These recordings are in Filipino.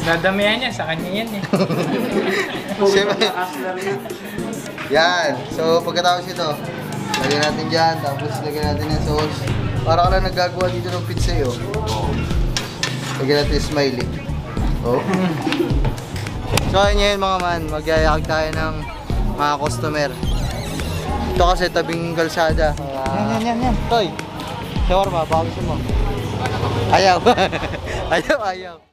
Dadamihan niya, sa kanya yan eh. Siyempre. Yan. So, pagkatapos ito, lagyan natin dyan, tapos lagyan natin ng sauce. Para ka lang naggagawa dito ng pizza eh, oh. Lagyan natin yung smiley. Oh. So, ayun yun mga man, magyayakag tayo ng mga customer. Ito kasi tabing kalsada. Yan. Toy, shawarma, baka gusto mo. Ayaw. Ayaw.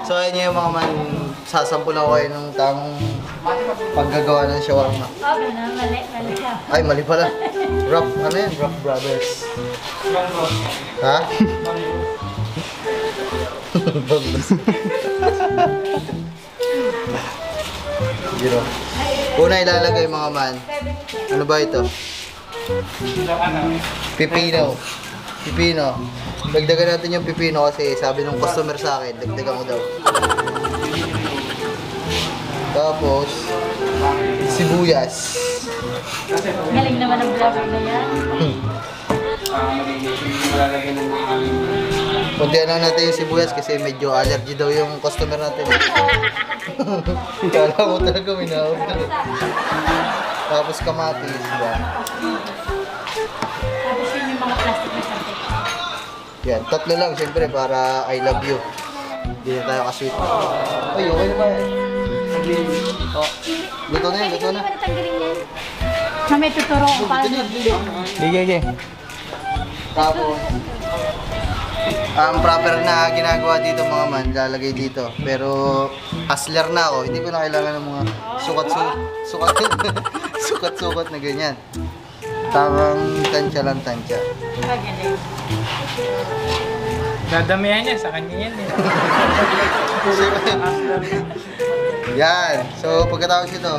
So ayun yung mga man, sasampul ako kayo ng tamang paggagawa ng shawarma. Mali. Ay, mali pala. Rough, ano yan? Rough Brothers. Ha? Giro. Una ilalagay mga man. Ano ba ito? Pipino. Dagdagan natin yung pipino kasi sabi ng customer sa akin, dagdagan ko daw. Tapos, sibuyas. Galing naman ang vlogger na yan. Kuntihan lang natin yung sibuyas kasi medyo allergy daw yung customer natin. Kala mo talaga minahog talaga. Tapos kamatis. Diba? Tapos yun yung mga plastic na sabi. Yan, tatlo lang siyempre para I love you. Hindi na tayo ka-sweet. Ay, okay na ba yan? Oh, luto na yan. Hindi pa natanggalin yan. May tuturo ko paano. Sige. Tapos, ang proper na ginagawa dito mga man, lalagay dito. Pero, hustler na ako. Hindi ko na kailangan ng mga sukat-sukat na ganyan. Tamang tansya lang. Magaling. Dadamihan niya, sa kanya yan eh. Yan. So, pagkatapos ito,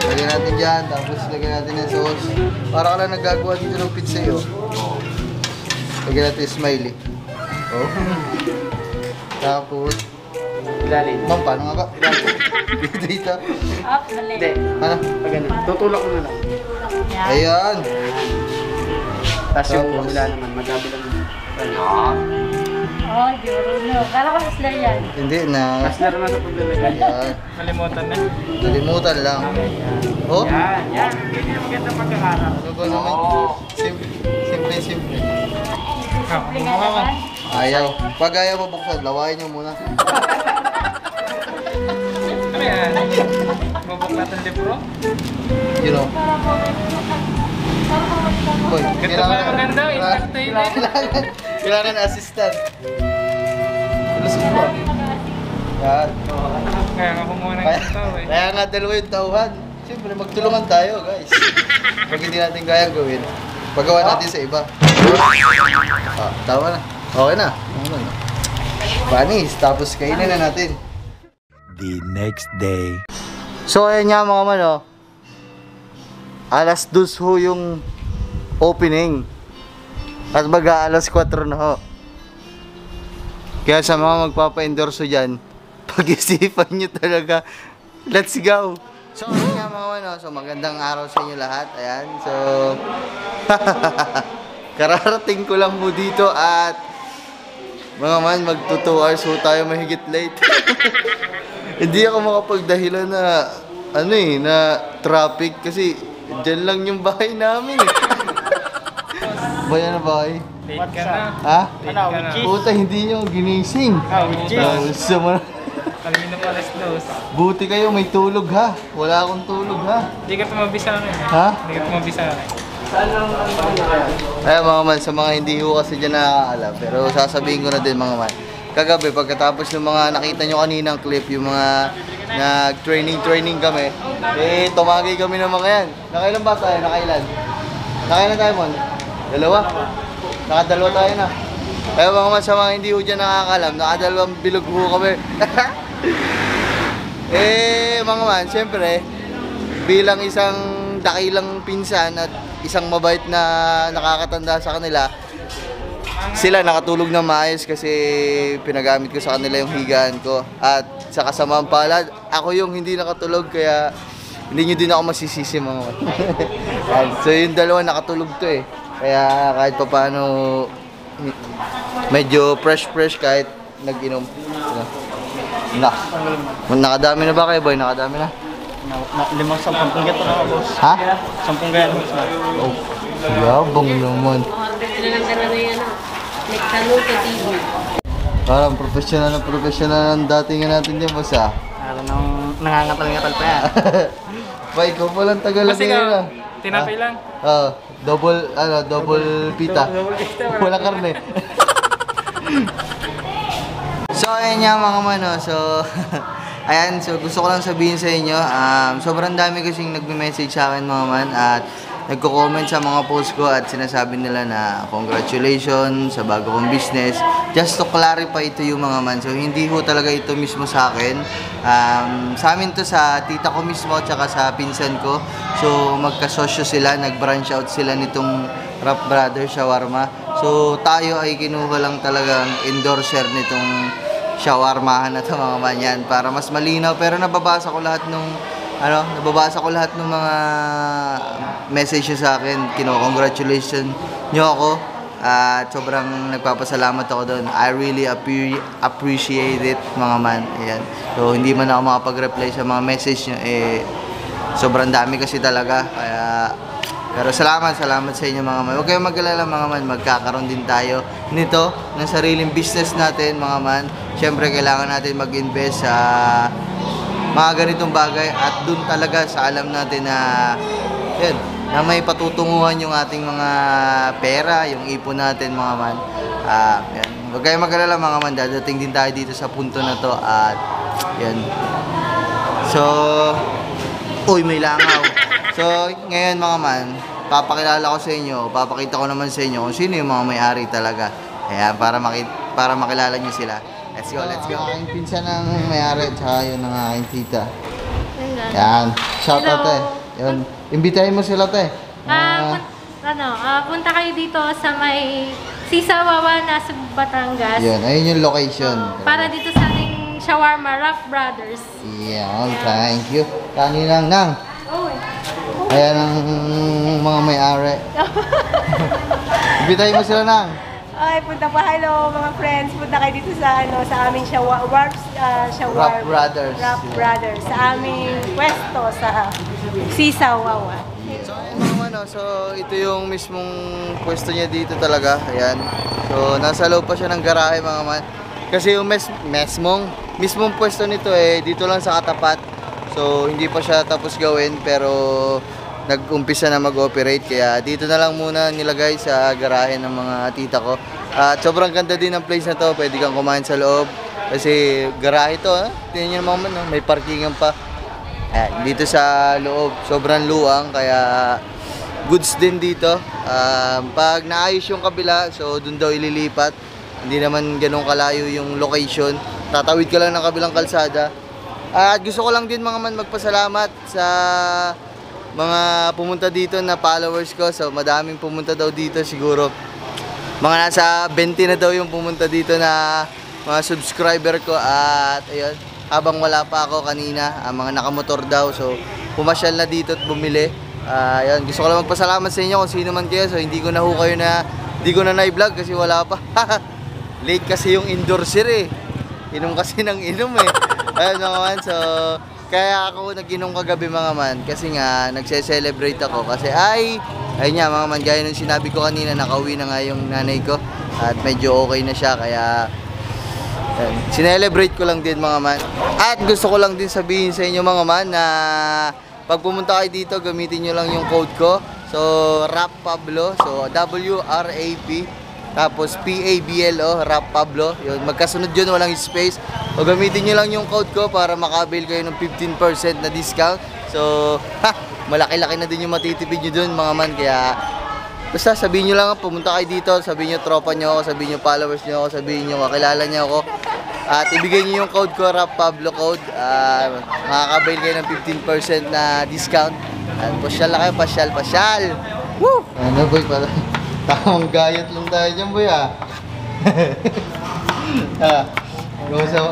lagyan natin dyan, tapos lagyan natin ng sauce. Para ka lang naggagawa dito ng pizza eh, oh. Lagyan natin yung smiley. Oh. Tapos, Ilalim. ma'am, paano nga ba? Dito. Mali. Hindi. Ano? Pagano. Tutulak ko na lang. Yan. Ayan. Tapos yung Tapos. kabila naman, madami lang. Oh, Diyoruno. Kala ko hustler yan. Hindi na. Mas na naman sa paglalagay. Ayan. Kalimutan na. Nalimutan lang. Oh? Yan. Hindi na maganda pagkakarap. Ano ba naman? Simple. Simple nga naman. Ayaw. Pag ayaw mabuksan, lawain nyo muna. Ano yan? Mabuklatan din bro? You know. Boy, Ganda pa maganda, entertainer. Kailangan assistant. Lusog mo. Yan. Kaya nga kumuha ng ito eh. Kaya nga dalawa yung tauhan. Siyempre, magtulungan tayo, guys. Pag hindi natin kayang gawin, pagawa natin sa iba. Ah, tama na. Okay na. Panis, tapos kainin na natin. The next day. So, ayan nga mga man, oh. Alas 2 ho yung opening. At baga alas 4 na ho. Kaya sa mga magpapa-endorso dyan, pag-isipan nyo talaga. Let's go! So, ayan nga mga man, oh. So, magandang araw sa inyo lahat. Ayan, so... kararating ko lang mo dito at... mga man, magto 2 hours ho tayo mahigit late. Hindi ako makapagdahilan na... ano eh, na traffic kasi... dyan lang yung bahay namin eh. Bayan na bahay. Late ka na. Ha? Late ka na. Puta, hindi nyo ginising. Gusto mo na. Kanina pa alas 2. Buti kayo, may tulog ha. Wala akong tulog ha. Hindi ka tumabi sa akin. Ha? Hindi ka tumabi sa akin. Ay mga man, sa mga hindi ko kasi dyan nakakaalam, pero sasabihin ko na din mga man. Kagabi, pagkatapos ng mga nakita nyo kaninang clip, yung mga nag-training kami, eh tumagay kami ng mga yan. Nakailan ba tayo? Nakailan? Nakailan tayo mon? Dalawa? Nakadalawa tayo na. Kaya mga man, sa mga hindi ko dyan nakakaalam, nakadalawang bilog ho kami. Eh mga man, siyempre, bilang isang dakilang pinsan at isang mabait na nakakatanda sa kanila, sila nakatulog na maayos kasi pinagamit ko sa kanila yung higaan ko. At sa kasamang palad, ako yung hindi nakatulog kaya hindi nyo din ako masisisi mga man. So yung dalawa nakatulog to eh. Kaya kahit pa paano medyo fresh kahit nag-inom. Nakadami na ba kayo boy? Nakadami na? 10 gato na boss. Ha? 10 gato boss. Oh, yabang naman. Parang professional ng datingan natin dyan, boss ah. Ano nang nangangatal-ngatal pa yan. Pa, ikaw palang tagal Kasi na ka, tinapay lang. Double pita. Wala karne. So, ayan nga mga mano. So, ayan. So, gusto ko lang sabihin sa inyo. Sobrang dami kasing nagme-message sa akin mga man. At nagko-comment sa mga post ko at sinasabi nila na congratulations sa bago kong business. Just to clarify ito yung mga man. So, hindi ho talaga ito mismo sa akin. Sa amin to sa tita ko mismo at saka sa pinsan ko. So, magkasosyo sila. Nag-branch out sila nitong Rap Brothers Shawarma. So, tayo ay kinuha lang talagang endorser nitong shawarmahan na ito mga man yan. Para mas malinaw. Pero nababasa ko lahat ng mga message sa akin. Congratulations nyo ako. At sobrang nagpapasalamat ako doon. I really appreciate it mga man. Ayan. So hindi man ako makapag-reply sa mga message nyo. Sobrang dami kasi talaga. Pero salamat sa inyo mga man. Huwag kayong mag-alala mga man. Magkakaroon din tayo nito ng sariling business natin mga man. Siyempre kailangan natin mag-invest sa mga ganitong bagay at dun talaga sa alam natin na yun, na may patutunguhan yung ating mga pera, yung ipon natin mga man. Yan. Huwag kayong mag-alala mga man, dadating din tayo dito sa punto na to at yan. So, uy may langaw. So, ngayon mga man, papakilala ko sa inyo, papakita ko naman sa inyo kung sino yung mga may-ari talaga. Kaya para makilala nyo sila. Let's go. Ang aking pinsan ng may-ari at saka yun ng aking tita. Yan. Shout out eh. Yun. Imbitahin mo sila te. Punta kayo dito sa may Sisawawa na sa Batangas. Yun. Ayun yung location. Para dito sa ating shawarma, Rap Brothers. Yan. Thank you. Kaninang nang. Ayan ang mga may-ari. Imbitahin mo sila nang. Ay, punta pa. Hello mga friends. Punta kayo dito sa aming shawarma. Rap Brothers. Rap Brothers. Sa aming pwesto sa Sisawawa. So ito yung mismong pwesto niya dito talaga. Ayan. So nasa loob pa siya ng garahe mga man. Kasi yung mismong pwesto nito dito lang sa katapat. So hindi pa siya tapos gawin pero nag-umpisa na mag-operate kaya dito na lang muna nilagay sa garahe ng mga tita ko. At sobrang ganda din ng place na to. Pwede kang kumain sa loob kasi garahe to. Tingnan niyo naman may parkingan pa. Dito sa loob sobrang luwang kaya goods din dito. Pag naayos yung kabila so dun daw ililipat. Hindi naman ganun kalayo yung location. Tatawid ka lang ng kabilang kalsada. At gusto ko lang din mga man magpasalamat sa mga pumunta dito na followers ko. So madaming pumunta daw dito siguro. Mga nasa 20 na daw yung pumunta dito na mga subscriber ko. At ayun, habang wala pa ako kanina, mga nakamotor daw. So pumasyal na dito at bumili. Ayun, gusto ko lang magpasalamat sa inyo kung sino man kayo. So hindi ko na na-vlog kasi wala pa. Late kasi yung endorser Inom kasi ng inom Ayun naman, so kaya ako nag-inom kagabi mga man. Kasi nga, nagse-celebrate ako. Kasi ayun nga mga man, gaya nung sinabi ko kanina, nakauwi na nga yung nanay ko. At medyo okay na siya, kaya sinelebrate ko lang din mga man. At gusto ko lang din sabihin sa inyo mga man na pag pumunta kayo dito, gamitin nyo lang yung code ko. So, Rap Pablo. So, W-R-A-P. Tapos, P-A-B-L-O, Rap Pablo. Yun, magkasunod yun, walang space. O, gamitin nyo lang yung code ko para makabil kayo ng 15% na discount. So, malaki-laki na din yung matitipid nyo dun mga man. Kaya, basta sabihin nyo lang, pumunta kayo dito, sabihin nyo tropa nyo ako, sabihin nyo followers nyo ako, sabihin nyo kakilala nyo ako. At ibigay nyo yung code ko, Rap Pablo code. Makakabail kayo ng 15% na discount. At pasyal na kayo, pasyal. Woo! Ano boy, pala tamang gayat lang tayo dyan boy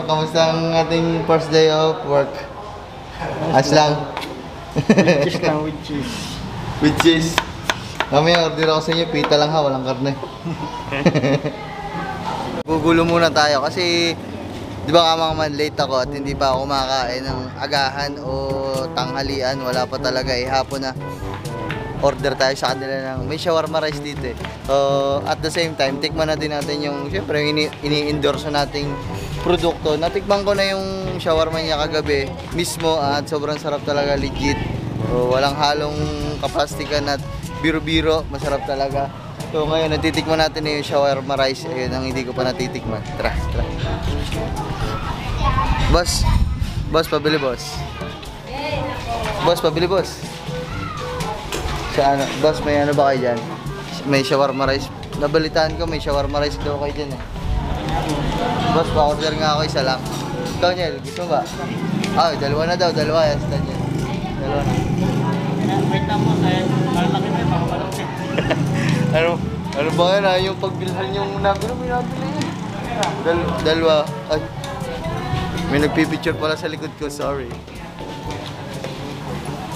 kamusta ang ating first day of work? As lang. Cheese lang with cheese. With cheese. Mamaya order ako sa inyo, pita lang ha, walang karne. Gugulo muna tayo kasi di ba nga mga man, late ako at hindi pa ako makakain ng agahan o tanghalian, wala pa talaga hapon na. Order tayo sa kanila ng may shawarma rice dito So, at the same time, tikman na din natin yung syempre ini-endorse nating produkto. Natikman ko na yung shawarma niya kagabi mismo at sobrang sarap talaga, legit. So, walang halong kaplastikan at biro-biro, masarap talaga. So ngayon, natitikman natin na yung shawarma rice. Ayun ang hindi ko pa natitikman. Tara. Boss, pabili boss. Boss, pabili boss. Sa ano? Boss, may ano ba kayo dyan? May shawarma rice. Nabalitaan ko, may shawarma rice daw kayo dyan Boss, pa-order nga ako isa lang. Ikaw, Niel, gusto mo ba? Dalawa na daw, dalawa. Yes, Daniel. Dalawa na. Wait lang mo, malaki na yung malaki. Ano ba yan yung pagbilhan yung nabili mo Dalawa. Ay. May nagpipicture pala sa likod ko, sorry.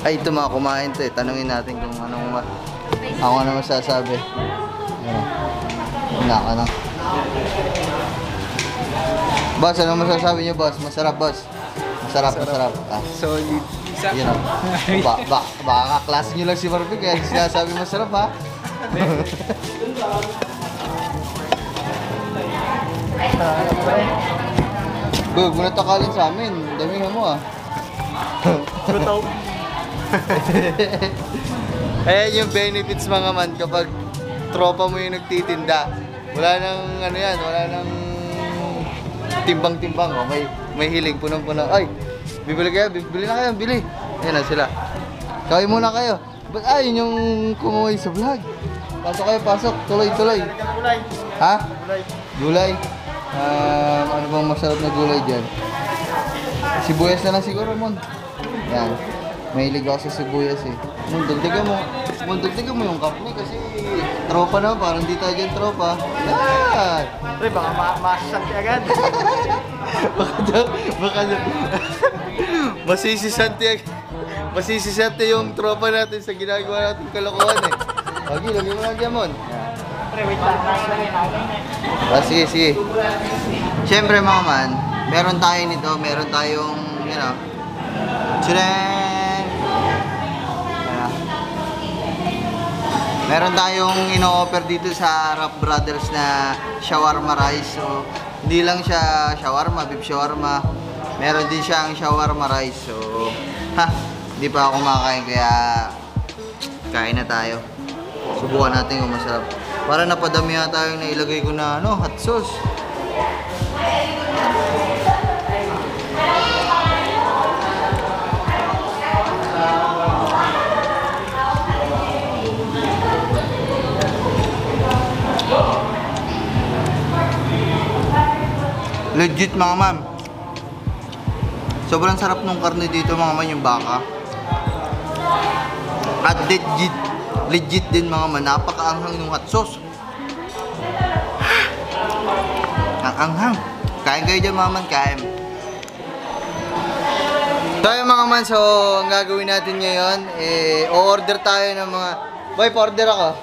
Ay, ito mga kumain to Tanungin natin kung ako ano masasabi. Wala ka na. Boss, ano masasabi niyo boss? Masarap boss? Masarap. Solid. Yun baka kaklase nyo lang si Marvin kaya sinasabi masarap ha. Huwag mo natakalin sa amin. Damihan mo Ayan yung benefits mga man kapag tropa mo yung nagtitinda. Wala nang wala nang timbang-timbang. May hiling punong-puno. Ay, bibili na kayo, bili. Ayan na sila. Kawin muna kayo. Ba't ayun yung kumuhay sa vlog? Pasok. Tuloy. Ha? Gulay. Ano bang masarap na gulay dyan? Sibuyas na lang siguro, Mon. Yan. Mahilig ako sa sibuyas Dagdagan mo yung kapni kasi tropa na, parang di tayo dyan tropa. Yan! Pre, baka masasanti agad. Baka masisisante yung tropa natin sa ginagawa natin kalokohan Okay, lagyan mo lang dyan, Mon. Pre, wait lang. Sige. Siyempre mga man, meron tayo nito, meron tayong, meron tayong ino-offer dito sa Rap Brothers na shawarma rice. So, hindi lang siya shawarma, beef shawarma. Meron din siyang shawarma rice. So, hindi pa ako kumakain kaya kain na tayo. Subukan natin kung masarap. Para napadami na tayong nailagay ko na hot sauce. Legit mga ma'am. Sobrang sarap nung karne dito mga ma'am, yung baka. At legit din mga ma'am, napakaanghang yung hot sauce. Ang anghang. Kain kayo dyan mga ma'am, kain. So yung mga man, so ang gagawin natin ngayon, o-order tayo ng mga... Boy, pa-order ako.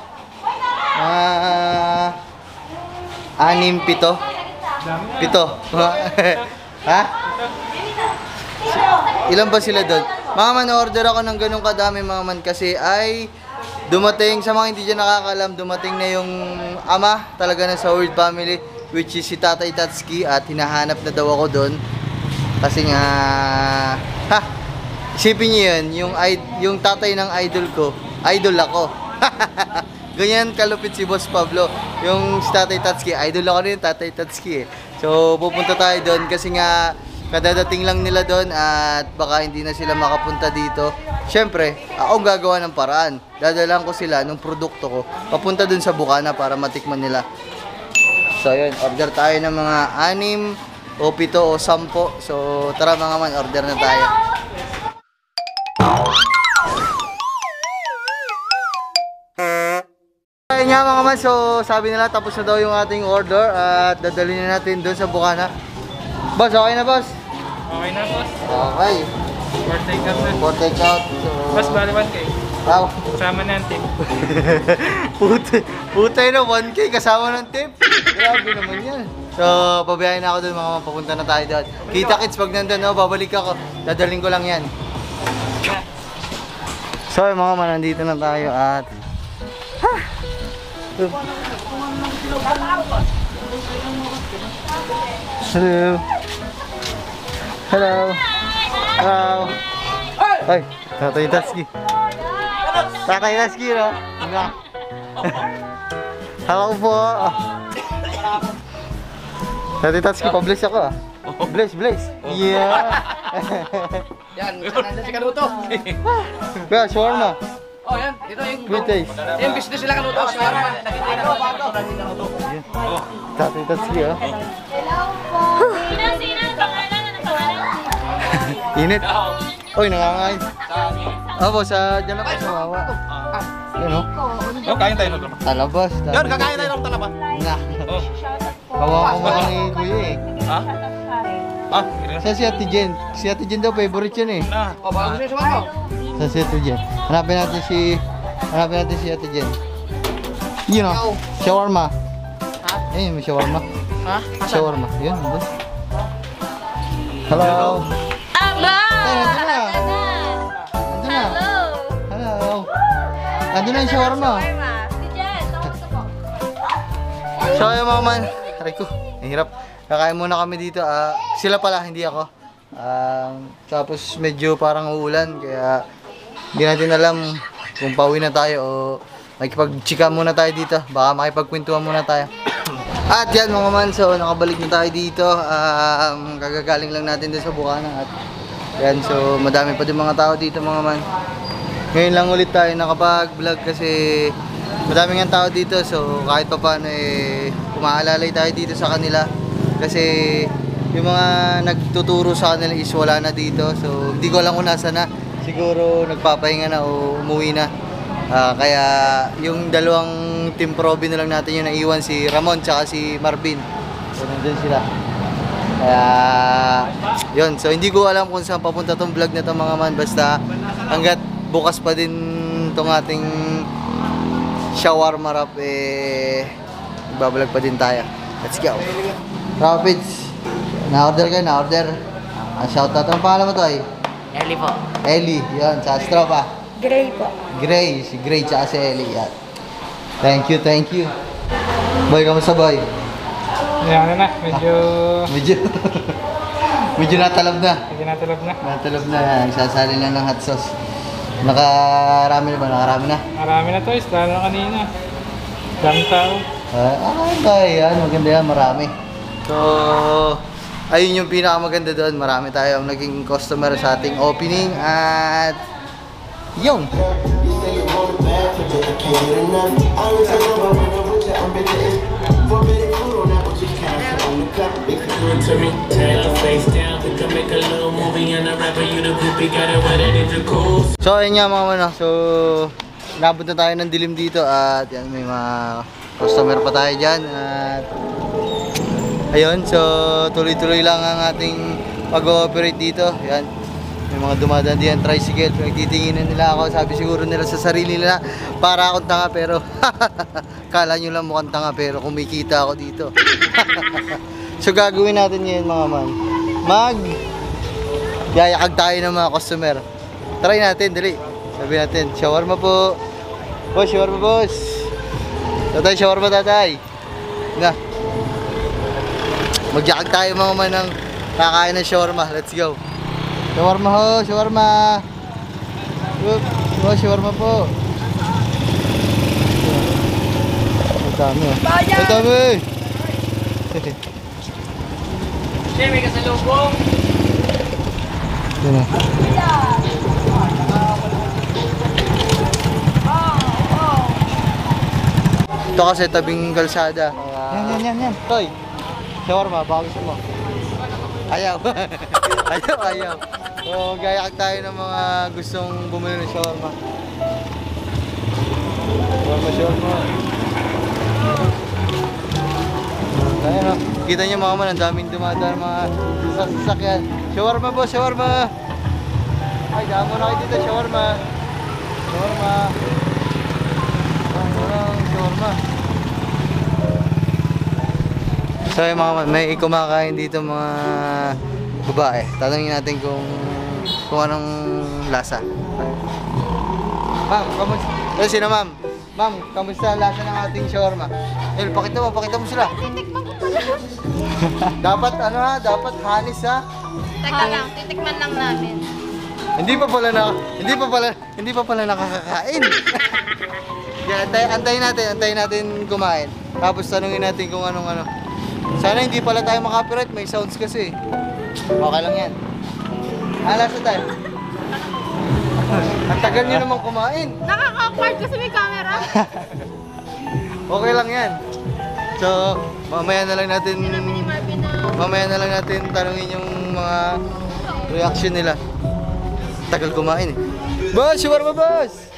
6, 7. 7. Ha? ilan ba sila doon? Mga man, order ako ng ganun kadami mga man kasi ay dumating, sa mga hindi dyan nakakalam, dumating na yung ama talaga na sa Word Family, which is si Tatay Tatsuki, at hinahanap na daw ako doon. Kasi nga, isipin niyo yun, yung tatay ng idol ko, idol ako. Ganyan kalupit si Boss Pablo. Yung si Tatay Tatsuki, idol ako rin Tatay Tatsuki eh. So pupunta tayo doon kasi nga kadadating lang nila doon at baka hindi na sila makapunta dito. Siyempre, ako gagawa ng paraan. Dadalan ko sila ng produkto ko papunta doon sa Bukana para matikman nila. So yun, order tayo ng mga 6 o 7 o 10. So tara mga man, order na tayo. Ayun nga mga man, so sabi nila tapos na daw yung ating order at dadalhin na natin doon sa Bukana. Boss, okay na boss? Okay na, boss. Okay. For take out na. For take out. So... Boss, bali 1K. Wow. Kasama na ang tip. Putay na, 1K kasama ng tip. Grabe naman yan. So, pabiyahin na ako doon mga man, papunta na tayo doon. Kita kits pag nandun, no, babalik ako. Dadalhin ko lang yan. So, mga man, nandito na tayo at... Hello. Hello. Hello. Ay, Tatay Tatsuki. Tatay Tatsuki, no? Hello po. Tatay Tatsuki, pa-bless ako ah. Bless. Yeah. Yan, nandun si Kanuto. Kaya, shawarma. Oh, yan. Ito yung... Good taste. Yung business sila Kanuto. Tatay Tatsuki, oh. Init. Oy, nangangain. Opo, sa dyan ako sa Wawa. Yan, oh. Oh, kain tayo na. Talabas. Yan, kakain tayo ng talaba. Na. Oh. Kawawa ni Kuya eh. Ha? Ah, Sa si Ate Jen. Si Ate Jen daw, favorite yan eh. na. Oh, bago siya sumato. Sa si Ate Jen. Hanapin natin si Ate Jen. You know, shawarma. Ha? Eh, may shawarma. Ha? Shawarma. Yun, nandun. Hello. Aba! Ay, nandun na. Nandun na. Hello. Nandun na yung shawarma. So, yung mga man. Aray ko, hirap. Kakain muna kami dito. Sila pala, hindi ako. Tapos medyo parang uulan. Kaya hindi natin alam kung pauwi na tayo o makipag-chika muna tayo dito. Baka makipagkwentuhan muna tayo. At yan mga man, so nakabalik na tayo dito. Kagagaling lang natin doon sa Bukana. At yan, so madami pa din mga tao dito mga man. Ngayon lang ulit tayo nakapag-vlog kasi madami nga tao dito. So kahit pa paano umaalalay tayo dito sa kanila. Kasi yung mga nagtuturo sa kanila is wala na dito. So hindi ko alam kung nasa na. Siguro nagpapahinga na o umuwi na. Kaya yung dalawang Team Proby na lang natin yung naiwan, si Ramon tsaka si Marvin. So nandun sila. Kaya yun, so hindi ko alam kung saan papunta tong vlog na to mga man. Basta hanggat bukas pa din tong ating shawarma wrap, babalag pa din tayo. Let's go. Rapids, na-order kayo, na-order. Shoutout, ang pangalan mo to ay? Eli po. Ellie, yun, sa Astropa. Gray po. Gray, si Gray tsaka si Ellie, yan. Thank you. Boy, kamusta boy? Yan na, medyo Medyo natalab na. natulog na. Natalab na, isasali lang ng hot sauce. Nakarami na ba? Nakarami na? Marami na toys, lalo na kanina. Dami tao. Yan, maganda yan, marami. So, ayun yung pinakamaganda doon. Marami tayong naging customer sa ating opening at yun. So ayun nga mga mano. So nabot na tayo ng dilim dito at yan, may mga customer pa tayo dyan at ayun, so tuloy-tuloy lang ang ating pag-ooperate dito. Yan, may mga dumadaan diyan tricycle, nagtitinginan nila ako, sabi siguro nila sa sarili nila para akong tanga, pero kala nyo lang mukhang tanga pero kumikita ako dito. So gagawin natin ngayon mga man, yayakag tayo ng mga customer. Try natin, dali. Sabi natin, shawarma po. Boss, shawarma boss. Tatay, shawarma tatay. Nga. Magyakag tayo mga man ng kakain ng shawarma. Let's go. Shawarma ho, shawarma. Oh, shawarma po. Ang dami oh. Ang dami. Siya, may kasalubong. Yan o. Ito kasi tabing kalsada. Yan. Toy, shawarma, baka gusto mo. Ayaw. ayaw. So, gayakag tayo ng mga gustong bumili ng shawarma. Shawarma. Ayan o. Kita niyo mga man, ang daming dumadaan mga sasakyan. Shawarma po, shawarma. Ay, damo na kayo dito, shawarma. Shawarma. Shawarma. So yung mga man, may kumakain dito mga babae. Tatanungin natin kung anong lasa. Ma'am, kamusta? Sino ma'am? Ma'am, kamusta ang lasa ng ating shawarma? El, pakita mo sila. Titikman ko pala. Dapat hanis ha. Teka lang, titikman lang namin. Hindi pa pala nakakakain. Yeah, antayin natin kumain. Tapos tanungin natin kung anong ano. Sana hindi pala tayo makapiright, may sounds kasi. Okay lang yan. Lasa tayo. Ang tagal nyo naman kumain. Nakaka-awkward kasi may camera. Okay lang yan. So, mamaya na lang natin tanungin yung mga reaction nila. Tagal kumain eh. Boss, shawarma boss!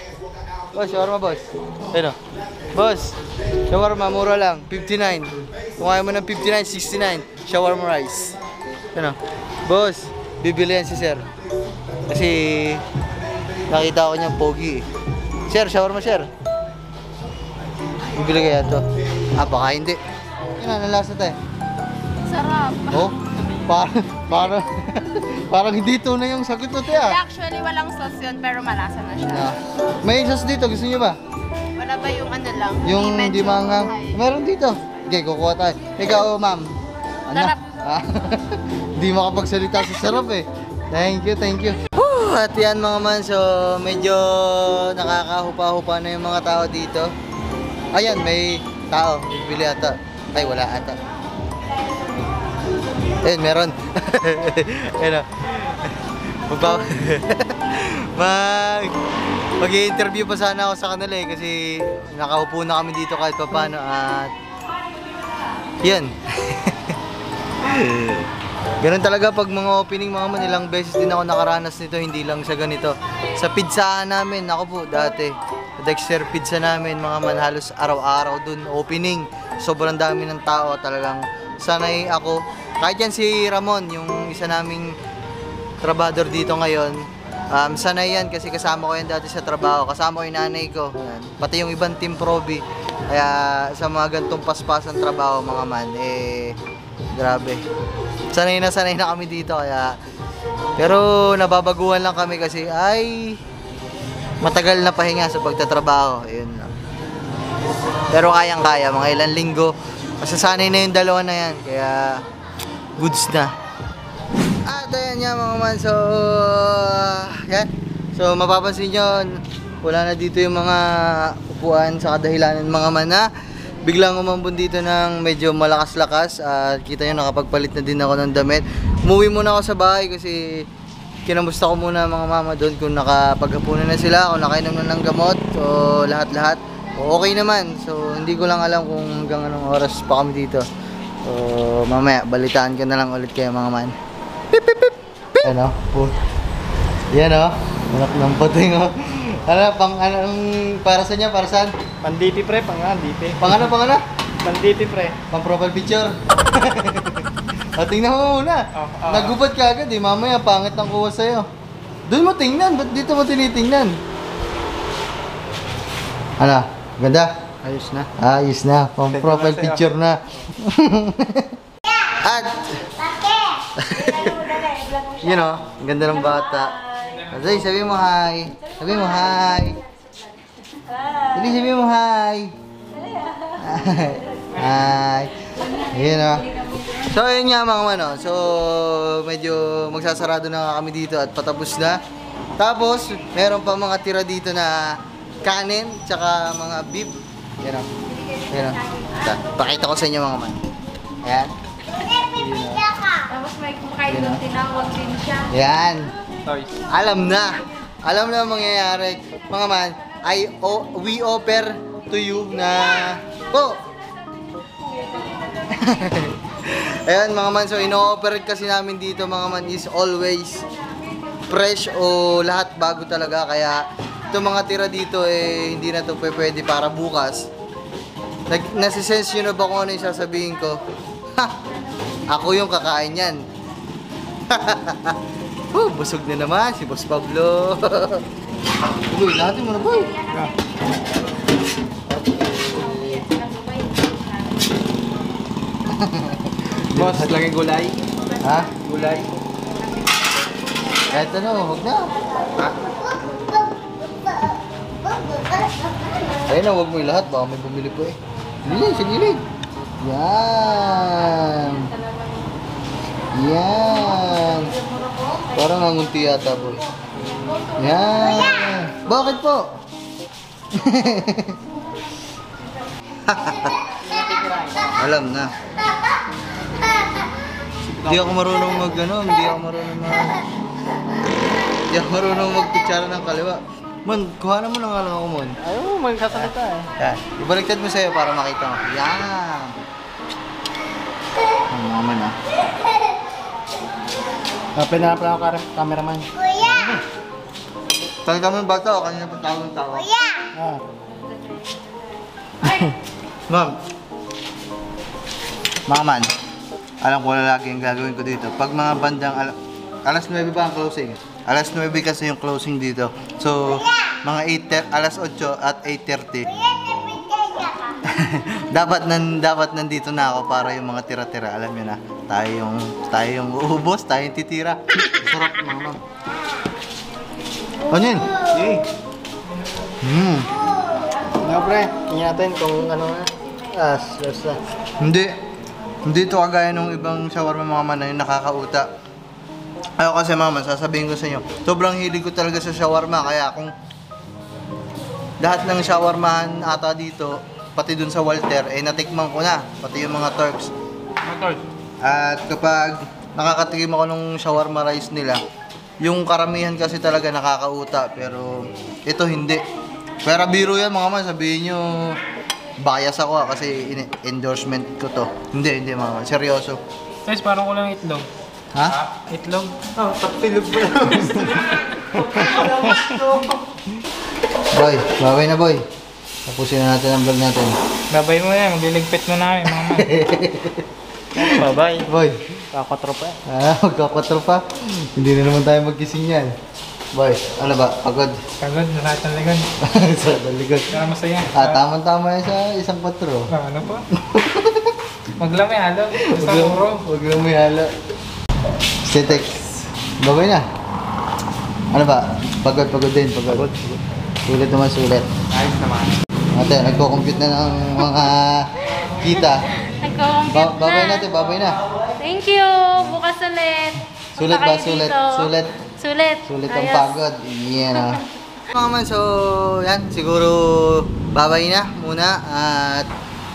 Boss, shawarma boss. Ayun o. Boss, shawarma mura lang, 59. Kung ayaw mo ng 59, 69. Shawarma rice. Ayun o. Boss, bibili yan si sir. Kasi nakita ko niyang pogi eh. Sir, shawarma sir. Bibili kaya to? Baka hindi. Yan na, nalasa tayo. Sarap. Oh, parang hindi tunay yung sagot mo tayo. Actually, walang sauce yun, pero malasa na siya. May sauce dito, gusto niyo ba? Wala ba yung ano lang? Yung medyo di mangang. high? Meron dito. Okay, kukuha tayo. Ikaw, ma'am. Sarap. Hindi makapagsalita sa sarap eh. Thank you. Woo! At yan mga man, so medyo nakakahupa-hupa na yung mga tao dito. Ayan, may tao. Bibili ata. Ay, wala ata. Ayun, meron. Ayun o. Mag-i-interview pa sana ako sa kanila eh kasi nakaupo na kami dito kahit pa paano at yan. Ganun talaga pag mga opening mga man, ilang beses din ako nakaranas nito, hindi lang sa ganito. Sa pizzahan namin, ako po dati, Dexter Pizza namin mga man, halos araw-araw dun opening. Sobrang dami ng tao, talagang sanay ako. Kahit yan si Ramon, yung isa naming trabador dito ngayon, sanay yan kasi kasama ko yan dati sa trabaho. Kasama ko yung nanay ko. Yan. Pati yung ibang team probi. Kaya sa mga gantong paspasan trabaho mga man, grabe. Sanay na kami dito kaya. Pero nababaguhan lang kami kasi matagal na pahinga sa pagtatrabaho. Ayun lang. Pero kayang-kaya, mga ilang linggo. Masasanay na yung dalawa na yan. Kaya goods na. At ayan nga mga man, so yan. So mapapansin nyo, wala na dito yung mga upuan sa kadahilanan mga man na biglang umambon dito ng medyo malakas-lakas. At kita nyo, nakapagpalit na din ako ng damit. Umuwi muna ako sa bahay kasi kinamusta ko muna mga mama doon kung nakapaghapunan na sila, kung nakainom na ng gamot, o lahat-lahat. Okay naman, so hindi ko lang alam kung hanggang anong oras pa kami dito. So mamaya, balitaan ko na lang ulit kayo mga man. Pip pip pip pip! Ano? Yan o, anak ng pating o. Para saan niya? Para saan? Pandipi pre, pang-dipi. Pang ano? Pandipi pre. Pang profile picture. Tingnan mo muna. Nagubad ka agad eh, mamaya pangit ang kuha sa'yo. Doon mo tingnan, ba't dito mo tinitingnan? Ano? Ganda? Ayos na. Ayos na, pang profile picture na. At Yun o, ang ganda ng bata. Zay, sabi mo hi. Sabi mo hi. Dali, sabi mo hi. Hi. Yun o. So, yun nga mga man o. So, medyo magsasarado na kami dito at patapos na. Tapos, meron pa mga tira dito na kanin, tsaka mga beef. Yan o. Yan o. Pakita ko sa inyo mga man. Ayan. Tapos may kumakain doon, tinawag din siya. Yan. Toys. Alam na. Alam na ang mangyayari. Mga man, we offer to you na po. Ayan mga man, so ino-operate kasi namin dito mga man is always fresh o lahat bago talaga. Kaya itong mga tira dito hindi na to pwede para bukas. Nasisense nyo na ba kung ano yung sasabihin ko? Ha! Ako yung kakain yan. Busog na naman si Boss Pablo. Uy, lahatin mo na boy. Boss, lagay gulay. Ha? Gulay. Kahit ano, huwag na. Ha? Ayun na, huwag mo yung lahat. Baka may bumili po eh. Gilid, sa gilid. Yan. Yan. Parang nangunti yata boy. Yan. Bakit po? Alam na. Hindi ako marunong hindi ako marunong magkutsara ng kaliwa. Man, kuhanan mo ng alam ako, Mon. Ayaw mo, magkasalita eh. Yan. Ibaliktad mo sa'yo para makita mo. Yan. Ang mga man, ah. Pinanap lang ako cameraman. Talaga mo yung bata o kanina pa tawag ng tawa? Ah. Ma'am. Mga man, alam ko na lagi yung gagawin ko dito. Pag mga bandang alas 9 ba ang closing? Alas 9 kasi yung closing dito. So, mga alas 8 at 8:30. dapat nandito na ako para yung mga tira-tira. Alam niyo na, tayo yung uubos, tayo yung titira. Sarap mga ma'am. Ano yun? Yay. Nga pre, tingnan natin kung ano nga. Basta. Hindi ito kagaya nung ibang shawarma mga man na yung nakakauta. Ayaw kasi mama, sasabihin ko sa inyo, sobrang hilig ko talaga sa shawarma. Kaya kung lahat ng shawarmahan ata dito, pati dun sa Walter, natikman ko na. Pati yung mga Turks. At kapag nakakatikim ako ng shawarma rice nila, yung karamihan kasi talaga nakakauta. Pero ito hindi. Pero biro yan mga man, sabihin nyo, bias ako kasi endorsement ko to. Hindi mga man, seryoso. Guys, parang kulang itlog. Ha? Itlog? Oh, tapilog pa lang. Boy, babay na boy. Tapusin na natin ang vlog natin. Babay mo yan, magliligpit mo namin mga man. Bye-bye. Boy. Kakotro pa. Magkakotro pa. Hindi na naman tayo magkising yan. Boy, ano ba? Pagod? Pagod, lahat ng ligon. Sa daligod. Kaya masaya. Tama-tama yan sa isang patro. Ano po? Maglamay halo. Sa uro. Huwag lang may hala. Stetek. Babay na. Ano ba? Pagod din. Pagod. Sulit naman, sulit. Ayos naman. Ate, nagko-compute na ng mga kita. Nagko-compute na. Babay na. Thank you. Bukas ulit. Sulit Punta ba? kayo Sulit. dito. Sulit. Sulit. Sulit ang Ayos. pagod. Yan ah. Mga man, so yan, siguro babay na muna at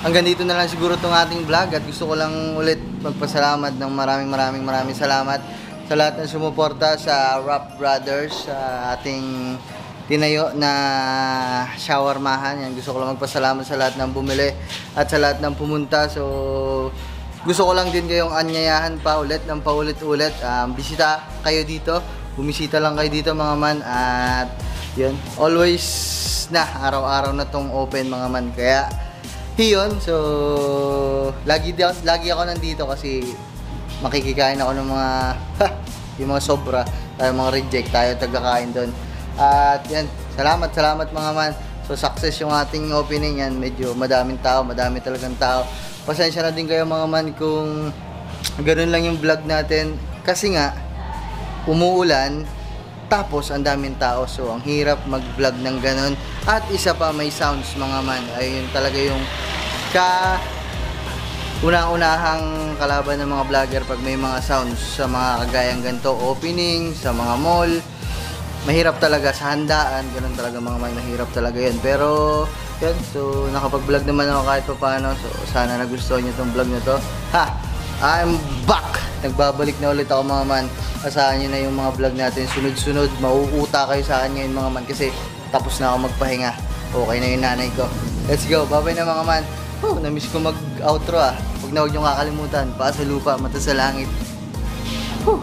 hanggang dito na lang siguro itong ating vlog at gusto ko lang ulit magpasalamat ng maraming salamat sa lahat ng sumuporta sa Rap Brothers, sa ating tinayo na shawarmahan. Yan, gusto ko lang magpasalamat sa lahat ng bumili at sa lahat ng pumunta. So gusto ko lang din kayong anyayahan pa ulit ng paulit-ulit. Bisita kayo dito. Bumisita lang kayo dito mga man. At yun, always na, araw-araw na tong open mga man. Kaya, yun. So, lagi ako nandito kasi makikikain ako ng mga, yung mga sobra, tayo mga reject, tayo tagakain doon. At yan, salamat mga man. So, success yung ating opening yan. Medyo madami talagang tao. Pasensya na din kayo mga man kung ganoon lang yung vlog natin. Kasi nga, umuulan, tapos ang daming tao. So, ang hirap mag-vlog ng ganun. At isa pa, may sounds mga man. Ayun talaga yung una-unahang kalaban ng mga vlogger pag may mga sounds sa mga kagayang ganito, opening, sa mga mall. Mahirap talaga sa handaan, ganun talaga mga man, mahirap talaga yun. Pero, yun, so nakapag-vlog naman ako kahit pa paano. So, sana nagustuhan nyo itong vlog na to. Ha! I'm back! Nagbabalik na ulit ako mga man. Asahan nyo na yung mga vlog natin sunod-sunod. Mauuta kayo sa akin ngayon mga man kasi tapos na ako magpahinga. Okay na yung nanay ko. Let's go! Bye-bye na mga man. Oh, na-miss ko mag-outro ah. Huwag na huwag nyo kakalimutan. Paa sa lupa, mata sa langit. Whew.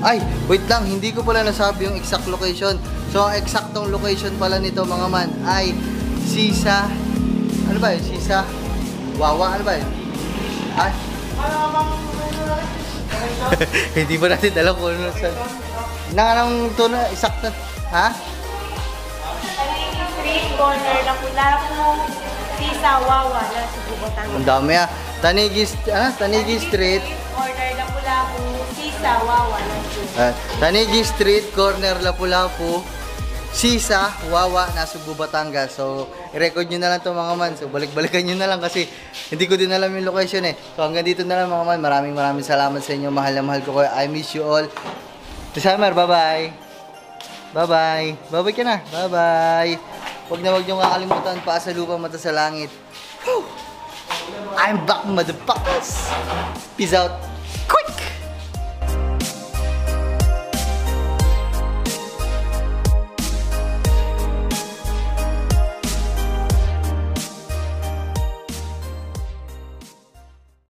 Ay, wait lang. Hindi ko pala nasabi yung exact location. So, ang eksaktong location pala nito mga man ay Sisa... Ano ba yun? Sisa... Wawa? Ano ba yun? Ay? Hindi ba natin alam kung ano sa... Nanganang ito na eksakto... Ha? Street corner, Lapu-Lapu, Sisa, Wawa, na Cebu, Batangas. Ang dami ah. Tanigi Street. Corner, Lapu-Lapu, Sisa, Wawa, na Cebu. Tanigi Street, corner Lapu-Lapu, Sisa, Wawa, Nasugbu, Batangas. So, i-record nyo na lang to mga man. So, balik-balikan nyo na lang kasi hindi ko din alam yung location eh. So, hanggang dito na lang mga man. Maraming salamat sa inyo. Mahal na mahal ko kayo. I miss you all. Summer, bye-bye. Bye-bye. Bye-bye ka na. Bye-bye. Huwag na huwag nyo kakalimutan. Paa sa lupa, mata sa langit. Whew. I'm back, motherfuckers. Peace out.